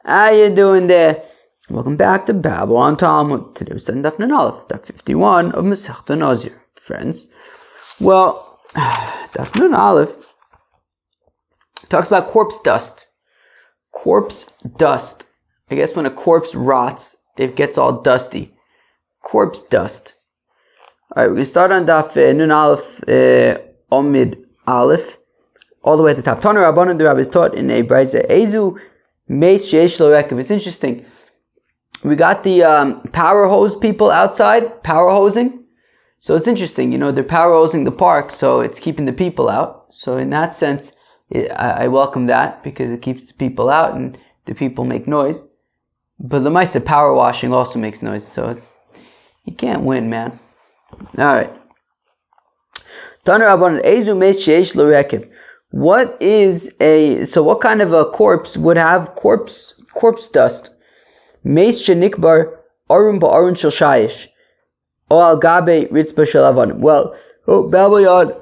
How you doing there? Welcome back to Babylon Talmud. Today we're studying Daf Nun Aleph, Daf 51 of Masechta Nazir. Friends, well, Daf Nun Aleph talks about corpse dust. Corpse dust. I guess when a corpse rots, it gets all dusty. Corpse dust. Alright, we're going to start on Daf Nun Aleph, Omid Aleph, all the way at the top. Tana Rabbanan, the Rabbi is taught in a Brisa, Ezu Meis Sheish Lo Rekev. It's interesting. We got the power hose people outside, power hosing. So it's interesting, they're power hosing the park, so it's keeping the people out. So in that sense, I welcome that because it keeps the people out and the people make noise. But the Maisa power washing also makes noise, so you can't win, man. Alright. What kind of a corpse would have corpse dust? Meis shenikbar arun ba'arun shel shayish o al gabe ritzba shel avanim. Well, Babylon.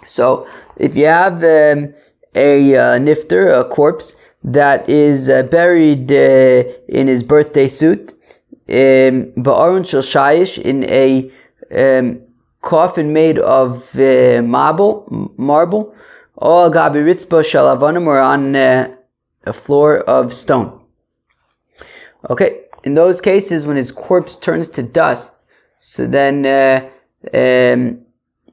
So if you have a nifter, a corpse that is buried in his birthday suit, ba'arun shel shayish, in a coffin made of marble, o al gabe ritzba shel avanim, or on a floor of stone. Okay, in those cases, when his corpse turns to dust, so then,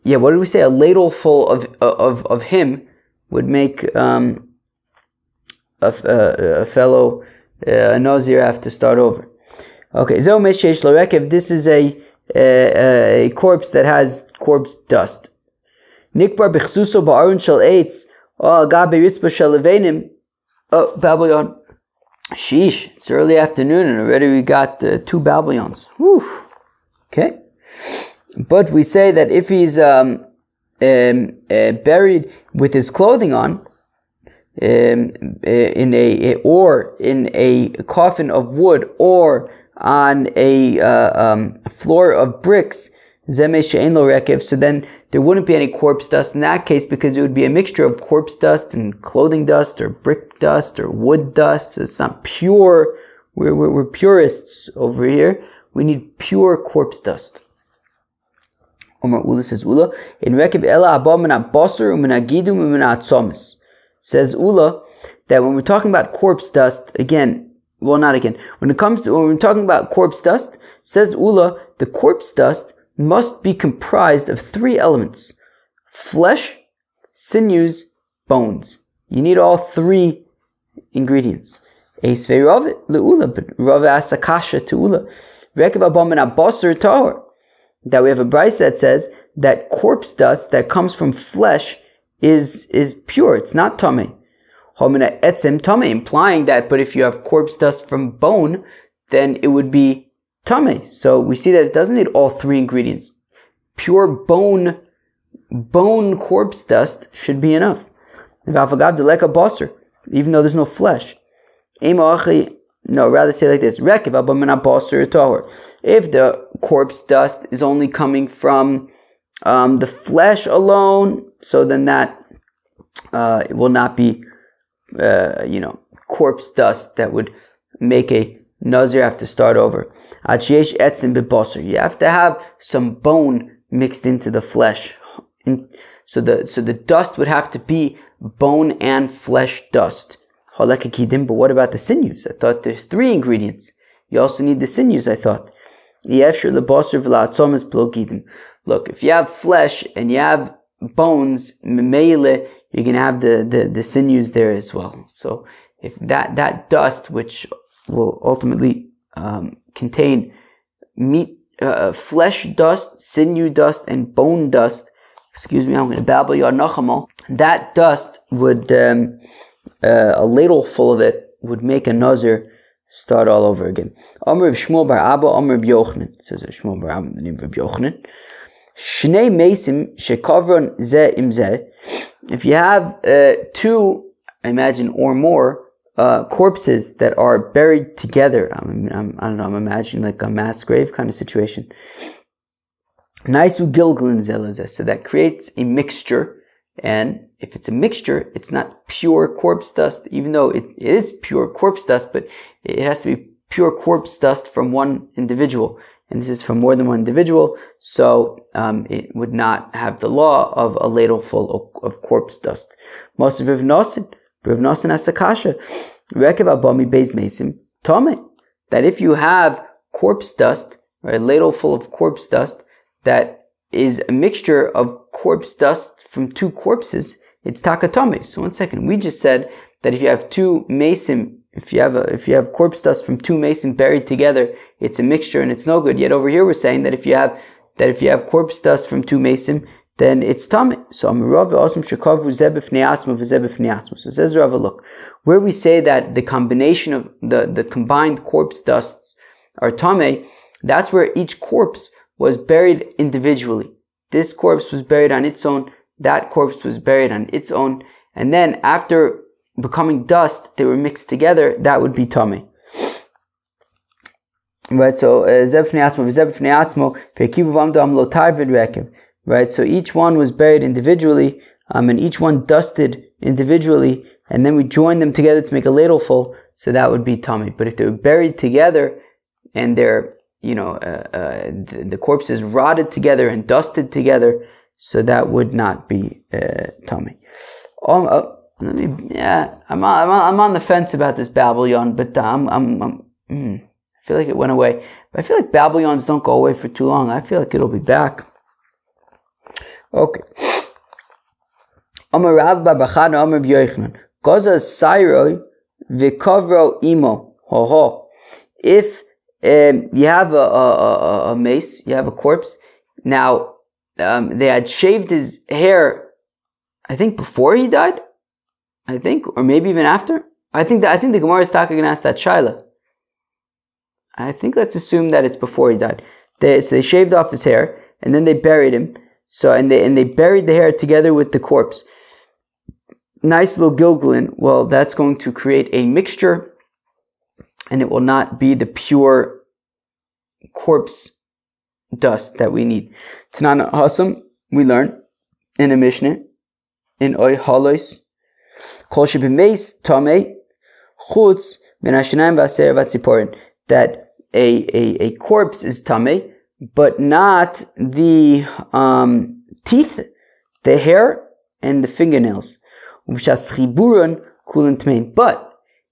what did we say? A ladle full of him would make a fellow Nazir have to start over. Okay, this is a corpse that has corpse dust. Nikbar b'chsuso ba'arun shel eitz, o gabe ritzba shel levenim. Oh, Babylon. Sheesh, it's early afternoon and already we got 2 Babylons. Whew. Okay. But we say that if he's buried with his clothing on, in a coffin of wood, or on a floor of bricks, zemei she'ein lo rekev, so then there wouldn't be any corpse dust in that case, because it would be a mixture of corpse dust and clothing dust, or brick dust, or wood dust. So it's not pure. We're purists over here. We need pure corpse dust. Omar Ula says, Ula, in rekev ela abba min ha-basar u'min ha-gidum u'min ha-atzomis. Says Ula that when we're talking about corpse dust, when we're talking about corpse dust, says Ula, the corpse dust must be comprised of 3 elements: flesh, sinews, bones. You need all 3 ingredients. Eisvei Rav le'ula, but Rav asks a kasha to Ula. Rekev abba min ha-basar tahor. That we have a brisa that says that corpse dust that comes from flesh is pure. It's not tamei. Homina etzem tamei, implying that, but if you have corpse dust from bone, then it would be tamei. So we see that it doesn't need all 3 ingredients. Pure bone corpse dust should be enough. Even though there's no flesh. No, rather say like this: if the corpse dust is only coming from the flesh alone, so then that it will not be corpse dust that would make a Nazir have to start over. You have to have some bone mixed into the flesh. So the dust would have to be bone and flesh dust. But what about the sinews? I thought there's 3 ingredients. You also need the sinews, I thought. Look, if you have flesh and you have bones, you're going to have the sinews there as well. So if that dust, which will ultimately contain meat, flesh dust, sinew dust, and bone dust. Excuse me, I'm going to babble your nachamal. That dust would, a ladle full of it would make a Nazir start all over again. Amr of Shmuel bar Abba, Amr of Yochanan. It says Shmuel bar Abba, the name of Yochanan. Shnei mesim shekavron ze im ze. If you have 2, I imagine, or more corpses that are buried together. I don't know, I'm imagining like a mass grave kind of situation. Naisu gilgalin zelazeh. So that creates a mixture, and if it's a mixture, it's not pure corpse dust, even though it is pure corpse dust, but it has to be pure corpse dust from one individual. And this is from more than one individual, so it would not have the law of a ladle full of corpse dust. Most of Rav Nosson has a kasha. Rekev abami beis mesim tome. That if you have corpse dust, or a ladle full of corpse dust, that is a mixture of corpse dust from two corpses, it's takatome. So 1 second, we just said that if you have two mesim, if you have corpse dust from two mesim buried together, it's a mixture and it's no good. Yet over here we're saying that if you have corpse dust from two mesim, then it's tummy. So Amarav Osam Shekavu Zebifnei Atzma v'Zebifnei Atzma. So says Rava, look, where we say that the combination of the combined corpse dusts are tummy, that's where each corpse was buried individually. This corpse was buried on its own, that corpse was buried on its own, and then after becoming dust, they were mixed together, that would be tummy. Right, so Zebifnei Atzma v'Zebifnei Atzma ve'kivu v'amdu amlotai v'rekev. Right, so each one was buried individually, and each one dusted individually, and then we joined them together to make a ladle full, so that would be tummy. But if they were buried together, and they're, the corpses rotted together and dusted together, so that would not be tummy. I'm on the fence about this Babylon, but I feel like it went away. But I feel like Babylons don't go away for too long. I feel like it'll be back. Okay. Amar Rav bar Bachana Amar B'Yochanan Goza Sairoi V'Kavro Imo Ho ho. If you have a mace, you have a corpse. Now they had shaved his hair, I think before he died. I think, or maybe even after. I think the Gemara is talking and ask that shaila. I think let's assume that it's before he died. So they shaved off his hair and then they buried him. So and they buried the hair together with the corpse. Nice little gilgulin. Well, that's going to create a mixture, and it will not be the pure corpse dust that we need. Tanan Hasam, we learn in a Mishnah in Oy Halos, Kol shebemeis tamei chutz min hashinayim v'aser v'tziporin, that a corpse is tamei, but not the teeth, the hair, and the fingernails. But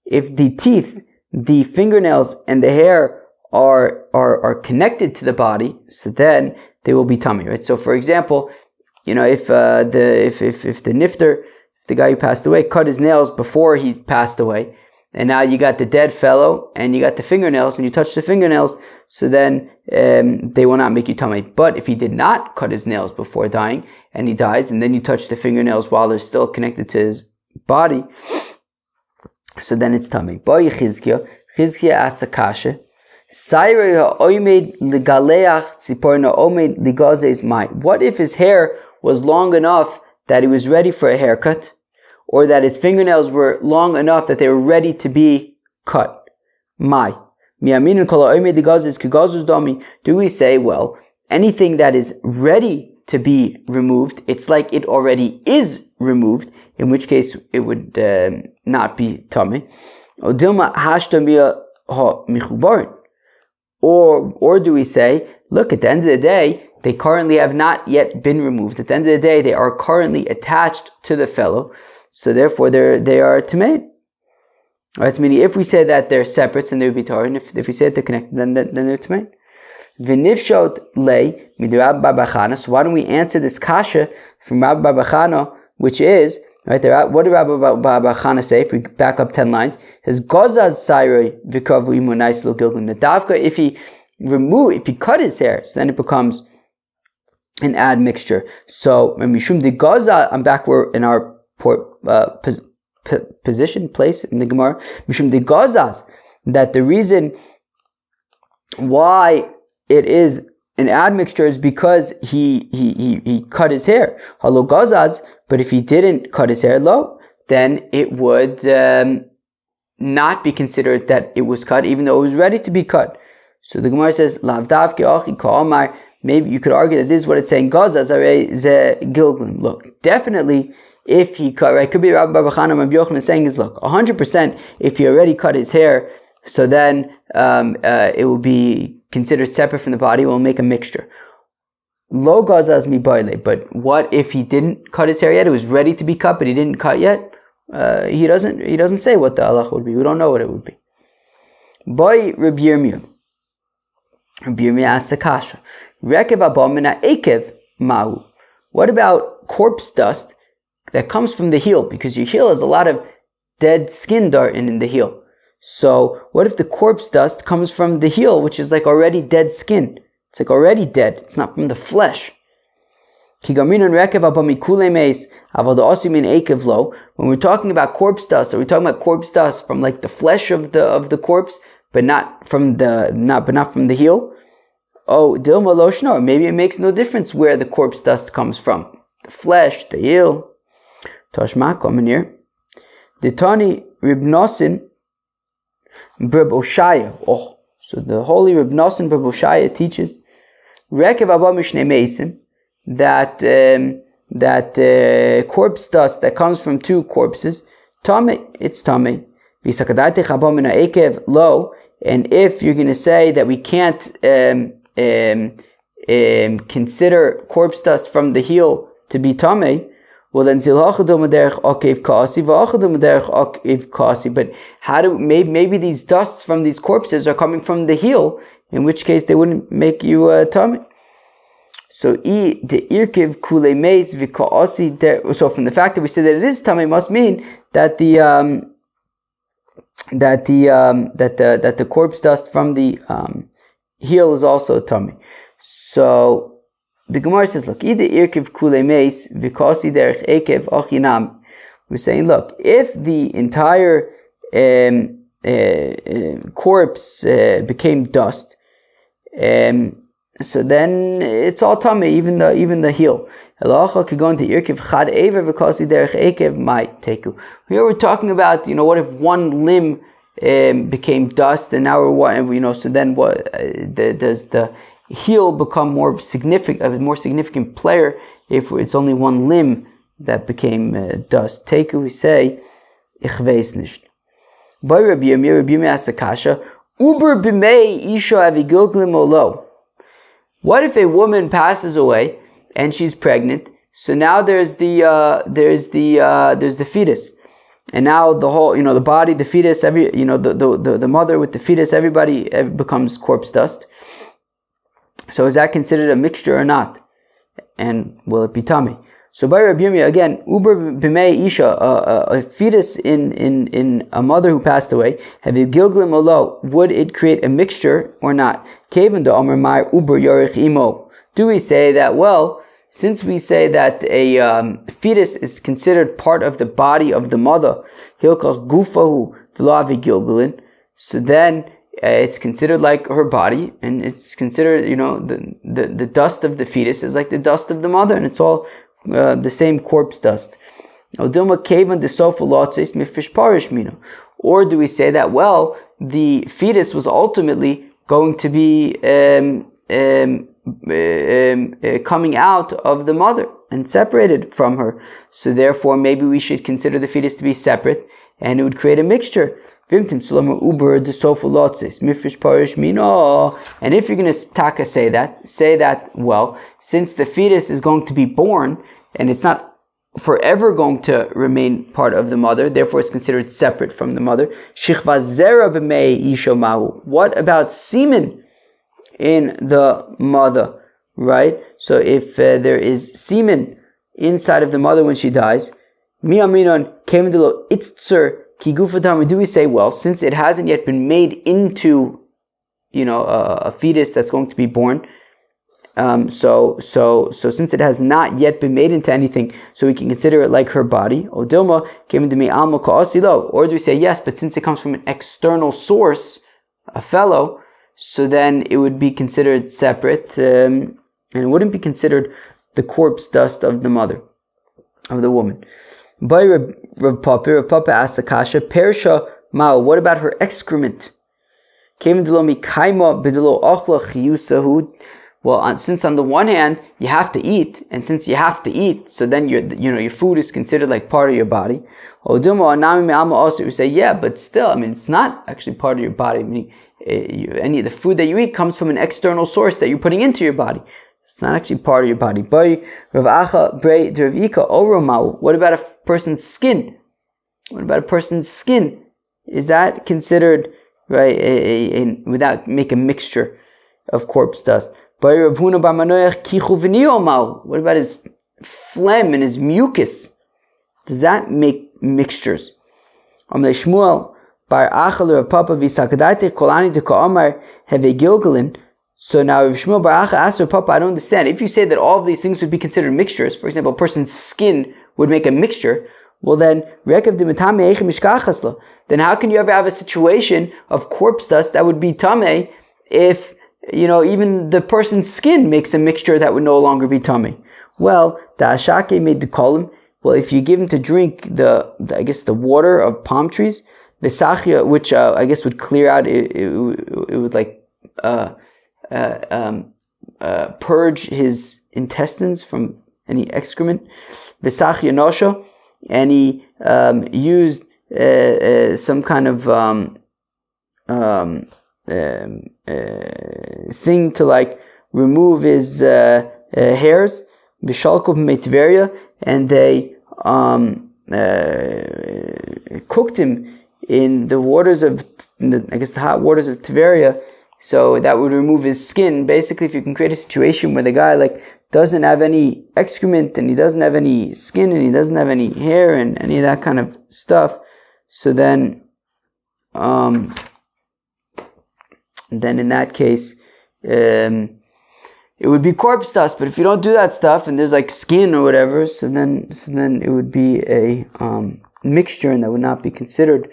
if the teeth, the fingernails, and the hair are connected to the body, so then they will be tummy, right? So, for example, if the nifter, if the guy who passed away cut his nails before he passed away, and now you got the dead fellow, and you got the fingernails, and you touch the fingernails, so then they will not make you tummy. But if he did not cut his nails before dying, and he dies, and then you touch the fingernails while they're still connected to his body, so then it's tummy. Boy Chizkiah asks a kasha. What if his hair was long enough that he was ready for a haircut, or that his fingernails were long enough that they were ready to be cut? Do we say, well, anything that is ready to be removed, it's like it already is removed, in which case it would not be tummy. Or do we say, look, at the end of the day, they currently have not yet been removed. At the end of the day, they are currently attached to the fellow, so therefore they are tamei. Right, meaning if we say that they're separate, and they would be tar, and if we say that they're connected, then they're tamei. V'nifshot lei midrab bar Bachana. So why don't we answer this kasha from Rabbi bar Bachana, which is right there? What did Rabbi bar Bachana say? If we back up 10 lines, it says Gozaz Sairoi v'kavu imo nice little gilgun. The davka, if he cut his hair, so then it becomes an admixture. So when mishum de Goza, I'm back where in our place in the Gemara, mishum de Gozaz, that the reason why it is an admixture is because he cut his hair. Halo Gozaz, but if he didn't cut his hair low, then it would not be considered that it was cut, even though it was ready to be cut. So the Gemara says, Lavdavke ochi ka'amar. Maybe you could argue that this is what it's saying. Gozaz are ze gilglim. Look, definitely, if he cut, right? Could be Rabbi Bar Chana, Rabbi Yochanan saying is, look, 100% if he already cut his hair, so then it will be considered separate from the body. We'll make a mixture. Lo gazaz mi baile. But what if he didn't cut his hair yet? It was ready to be cut, but he didn't cut yet. He doesn't say what the halach would be. We don't know what it would be. Boy Rabbi Yirmiyah. Rabbi Yirmiyah asks a kasha. Rekev abomina ekev mahu. What about corpse dust that comes from the heel? Because your heel has a lot of dead skin in the heel. So what if the corpse dust comes from the heel, which is like already dead skin? It's like already dead. It's not from the flesh. When we're talking about corpse dust, are we talking about corpse dust from like the flesh of the corpse, but not from the heel? Oh, Dilma Loshno. Maybe it makes no difference where the corpse dust comes from. The flesh, the heel. Tashma coming here. The Tani Rib Nosin Breb Oshaya. Oh, so the holy Rib Nosin Breb Oshaya teaches Rekev Abba Mishnei Meisim that corpse dust that comes from two corpses, Tame, it's Tame. Visakadaitech Abba Mina Ekev Lo. And if you're going to say that we can't consider corpse dust from the heel to be Tame, well then but how do maybe these dusts from these corpses are coming from the heel, in which case they wouldn't make you Tame. So from the fact that we say that it is Tame must mean that the corpse dust from the heel is also Tame. So the Gemara says, look, we're saying, look, if the entire corpse became dust, so then it's all Tame, even the heel. Here we're talking about, what if one limb became dust, and now so then what does the heel become a more significant player if it's only one limb that became dust? Teku, we say, ich weiß nicht. By Rabbi Yirmiyah asks a kasha, Uber b'mei isha avigilglim olo. What if a woman passes away and she's pregnant? So now there's the fetus, and now the whole, the body, the fetus, the mother with the fetus, everybody becomes corpse dust. So is that considered a mixture or not? And will it be tummy? So by Rabbi Yirmiyah again, Uber b'mei isha, a fetus in a mother who passed away, have you gilglim olo? Would it create a mixture or not? Kevin do Amar Mar Uber yorich imo. Do we say that? Well, since we say that a fetus is considered part of the body of the mother, hilkach gufahu v'lo avigilglin, so then it's considered like her body, and it's considered, the dust of the fetus is like the dust of the mother, and it's all the same corpse dust. Or do we say that, well, the fetus was ultimately going to be coming out of the mother and separated from her, so therefore maybe we should consider the fetus to be separate, and it would create a mixture. And if you're going to say that, well, since the fetus is going to be born and it's not forever going to remain part of the mother, therefore it's considered separate from the mother. What about semen in the mother, right? So if there is semen inside of the mother when she dies, do we say, well, since it hasn't yet been made into, a fetus that's going to be born, so since it has not yet been made into anything, so we can consider it like her body. Or do we say, yes, but since it comes from an external source, a fellow, so then it would be considered separate, and it wouldn't be considered the corpse dust of the mother, of the woman. By Rav Papa asks Akasha, Persha Mao, what about her excrement? Well, since on the one hand you have to eat, and since you have to eat, so then your food is considered like part of your body. Also, we say, yeah, but still, I mean, it's not actually part of your body. I mean, any of the food that you eat comes from an external source that you're putting into your body. It's not actually part of your body. What about a person's skin? What about a person's skin? Is that considered, right, without make a mixture of corpse dust? What about his phlegm and his mucus? Does that make mixtures? So now Rav Shmuel bar Acha asked Rav Papa, I don't understand. If you say that all of these things would be considered mixtures, for example, a person's skin would make a mixture, well then how can you ever have a situation of corpse dust that would be tameh if even the person's skin makes a mixture that would no longer be tameh? Well, the Ashake made the column. Well, if you give him to drink the water of palm trees, the sachia, which I guess would clear out, it would like purge his intestines from any excrement. The sachia nosha, and he used some kind of thing to like remove his hairs. Vishalkov Meitveria, and they cooked him in the waters of, the hot waters of Tveria, so that would remove his skin. Basically, if you can create a situation where the guy like doesn't have any excrement, and he doesn't have any skin, and he doesn't have any hair, and any of that kind of stuff, so then in that case, it would be corpse dust. But if you don't do that stuff, and there's like skin or whatever, so then it would be a mixture, and that would not be considered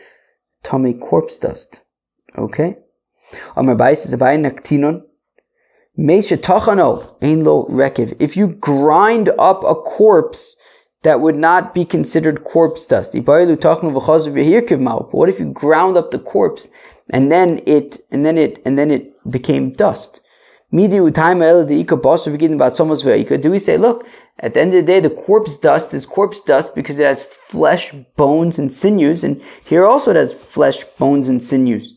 tummy corpse dust. Okay. Amar Bai says, Abai naktinon meisha tachano ein lo rekiv. If you grind up a corpse, that would not be considered corpse dust. But what if you ground up the corpse and then it became dust? Do we say, look, at the end of the day, the corpse dust is corpse dust because it has flesh, bones, and sinews, and here also it has flesh, bones, and sinews,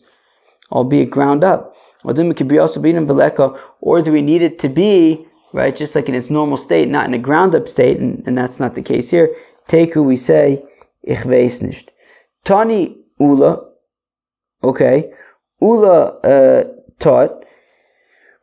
albeit ground up. Or do we need it to be, right, just like in its normal state, not in a ground up state, and that's not the case here. Teku, we say, ich weiß nicht. Tani Ula, okay, Ula taught,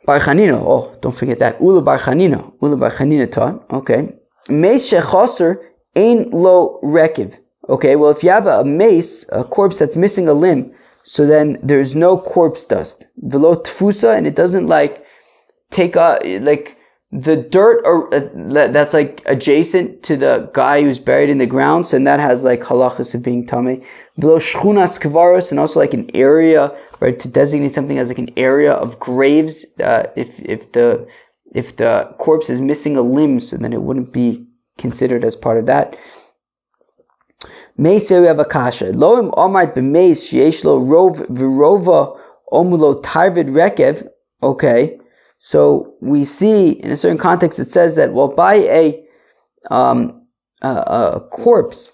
Bar Chanina, don't forget that. Ula Bar Chanina taught, okay. Meis shechaser ein lo rekiv. Okay, well, if you have a mace, a corpse that's missing a limb, so then there's no corpse dust. Velo tfusa, and it doesn't like take like the dirt that's like adjacent to the guy who's buried in the ground, so that has like halachas of being tameh. Velo shchunas kvaros, and also like an area, right, to designate something as like an area of graves. If the corpse is missing a limb, so then it wouldn't be considered as part of that. Meis, we have a kasha. Loim omart b'meis sheyesh lo rov v'rova omulo tarvid rekev. Okay, so we see in a certain context it says that, well, by a corpse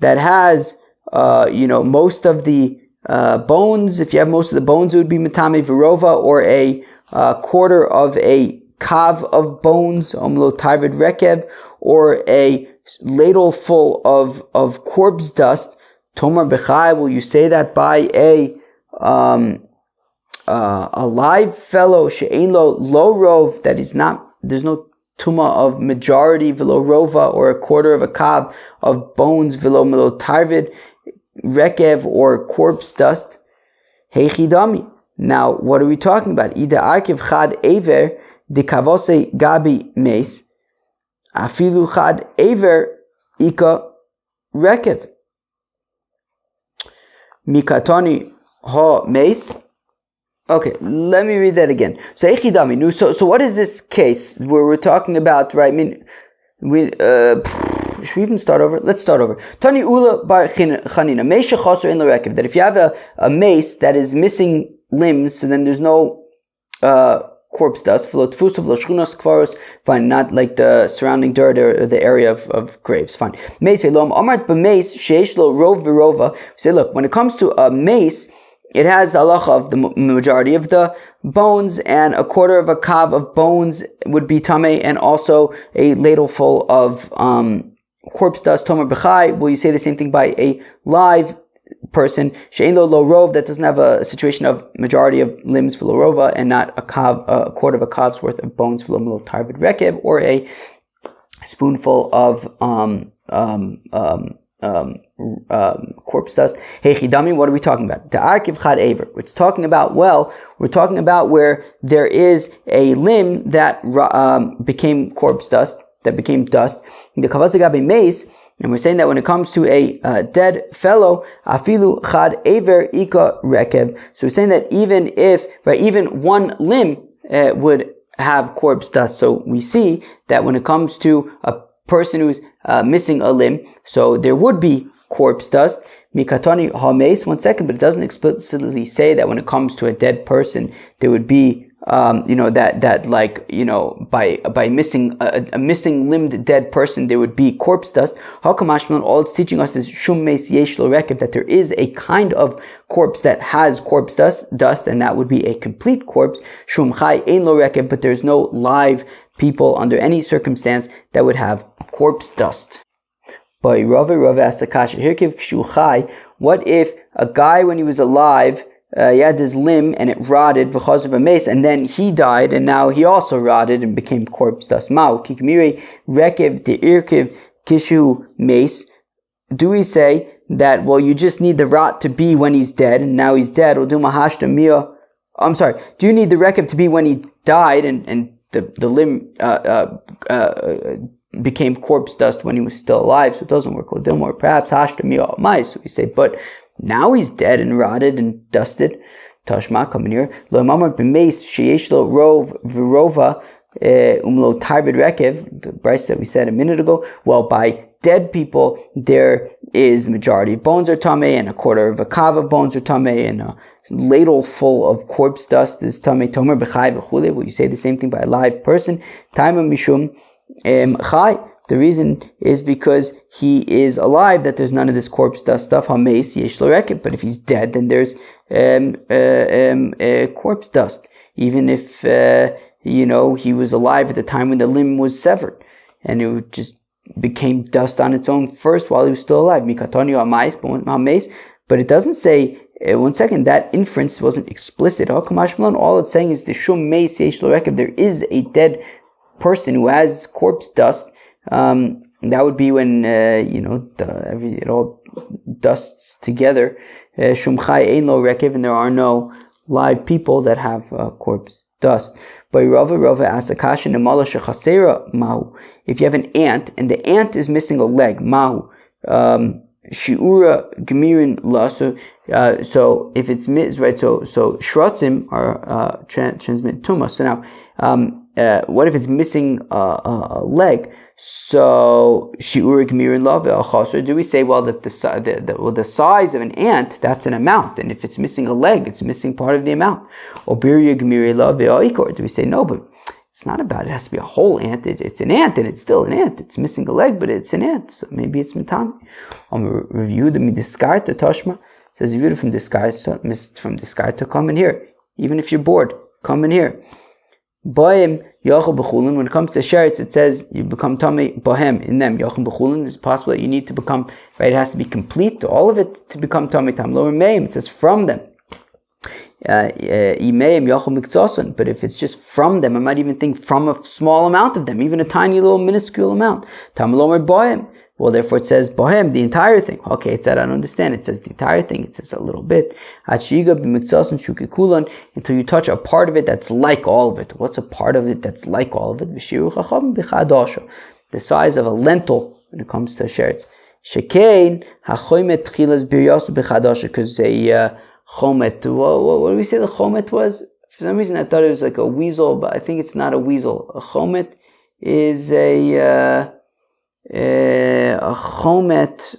that has most of the bones, if you have most of the bones, it would be mitame v'rova, or a quarter of a kav of bones, omulo tarvid rekev, or a ladle full of corpse dust. Tomar bechai, will you say that by a live fellow, she'ein lo rov, that is not, there's no tuma of majority, velo rova, or a quarter of a kav of bones, velo melo tarvid rekev, or corpse dust? Heichidami. Now, what are we talking about? Ida arkiv chad ever de kavose gabi meis. Afilu chad ever ika rekev. Mikatoni ha meis. Okay, let me read that again. So echidami. So what is this case where we're talking about, right? I mean, should we even start over? Let's start over. Tani ula bar chanina meisha chaser in la rekev. That if you have a mace that is missing limbs, so then there's no corpse dust. Fine, not like the surrounding dirt or the area of graves. Fine. Mace say, look, when it comes to a mace, it has the halacha of the majority of the bones, and a quarter of a kav of bones would be tamei, and also a ladle full of corpse dust. Tomer b'chai. Will you say the same thing by a live person? She'ein lo rov, that doesn't have a situation of majority of limbs for lo rova, and not a quarter of a kav's worth of bones for lo tarvid rekev, or a spoonful of corpse dust. Hey chidami, what are we talking about? Ta'arkiv chad aver. We're talking about where there is a limb that became corpse dust, that became dust. The kavazagabe mace. And we're saying that when it comes to a dead fellow, afilu chad aver ika rekev. So we're saying that even one limb would have corpse dust. So we see that when it comes to a person who's missing a limb, so there would be corpse dust. Mikatoni hames. 1 second, but it doesn't explicitly say that when it comes to a dead person, there would be by missing a missing limbed dead person, there would be corpse dust. All it's teaching us is shum meis yesh lo rekev, that there is a kind of corpse that has corpse dust, and that would be a complete corpse. Shum chai ein lo rekev, but there's no live people under any circumstance that would have corpse dust. By Rava Asakasha, what if a guy, when he was alive, he had his limb and it rotted because of a mace, and then he died, and now he also rotted and became corpse dust? Mao kikmire rekev de irkev kishu mace. Do we say that, well, you just need the rot to be when he's dead, and now he's dead? Do you need the rekev to be when he died, and the limb became corpse dust when he was still alive, so it doesn't work. Or perhaps hashtamiya mais. So we say, but now he's dead and rotted and dusted. Tashma, come in here. Lo mamar b'meis sheyesh lo rov v'rova umlo tarbid rekev. The Bryce that we said a minute ago. Well, by dead people, there is the majority of bones are tamei, and a quarter of a kav of bones are tamei, and a ladle full of corpse dust is tamei. Tomer b'chai v'chule. Will you say the same thing by a live person? Taima mishum chai. The reason is because he is alive, that there's none of this corpse dust stuff. Hameis yesh lo rekev. But if he's dead, then there's corpse dust. Even if he was alive at the time when the limb was severed, and it just became dust on its own first while he was still alive. Mikatoni hameis. But it doesn't say. 1 second, that inference wasn't explicit. All it's saying is the shum meis yesh lo rekev. There is a dead person who has corpse dust. That would be when it all dusts together. Shum chai ein lo rekev, and there are no live people that have corpse dust. By Rava asakasha nemala shechasera mahu. If you have an ant and the ant is missing a leg, mahu shiura gemirin la. So if it's right, so shratzim are transmit tuma. So now, what if it's missing a leg? So shiurik mirin love al. Do we say, well, that the size of an ant, that's an amount, and if it's missing a leg, it's missing part of the amount? Or birik mirin love al. Do we say no, but it's not about it has to be a whole ant. It's an ant, and it's still an ant. It's missing a leg, but it's an ant. So maybe it's mitami. Review the midiskarta tashma. It says review from diskarta. Come in here, even if you're bored. Come in here. When it comes to sheretz, it says you become tamei bohem in them. Yachim b'chulin, it's possible that you need to become, right, it has to be complete, all of it, to become tamei tam. Lower meim, it says from them. But if it's just from them, I might even think from a small amount of them, even a tiny little minuscule amount. Tam lomer bohem. Well, therefore it says bohem, the entire thing. Okay, it said I don't understand. It says the entire thing. It says a little bit. Until you touch a part of it that's like all of it. What's a part of it that's like all of it? The size of a lentil when it comes to sheretz. Shekain hachomet tchilas biryasu b'chadasha, because a chomet. What do we say the chomet was? For some reason I thought it was like a weasel, but I think it's not a weasel. A chomet is a chomet.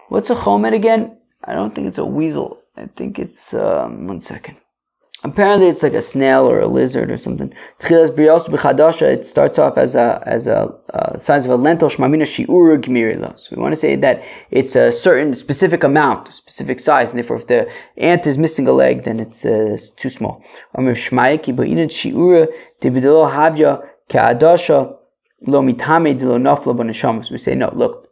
What's a chomet again? I don't think it's a weasel. I think it's 1 second. Apparently, it's like a snail or a lizard or something. It starts off as a size of a lentil. So we want to say that it's a certain specific amount, a specific size, and therefore, if the ant is missing a leg, then it's too small. We say no. Look,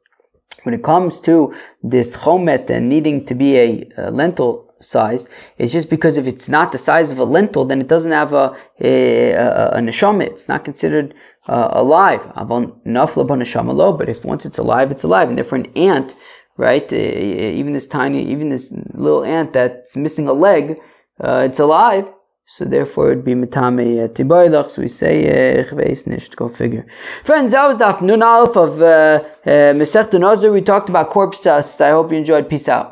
when it comes to this chomet and needing to be a lentil size, it's just because if it's not the size of a lentil, then it doesn't have a neshama. It's not considered alive. But if once it's alive, it's alive. And therefore an ant, right, even this little ant that's missing a leg, it's alive. So therefore it'd be mitame tibaylach. So we say chveis nish. Go figure. Friends, that was the Nun Aleph of Masechta Nazir. We talked about corpse dust. I hope you enjoyed. Peace out.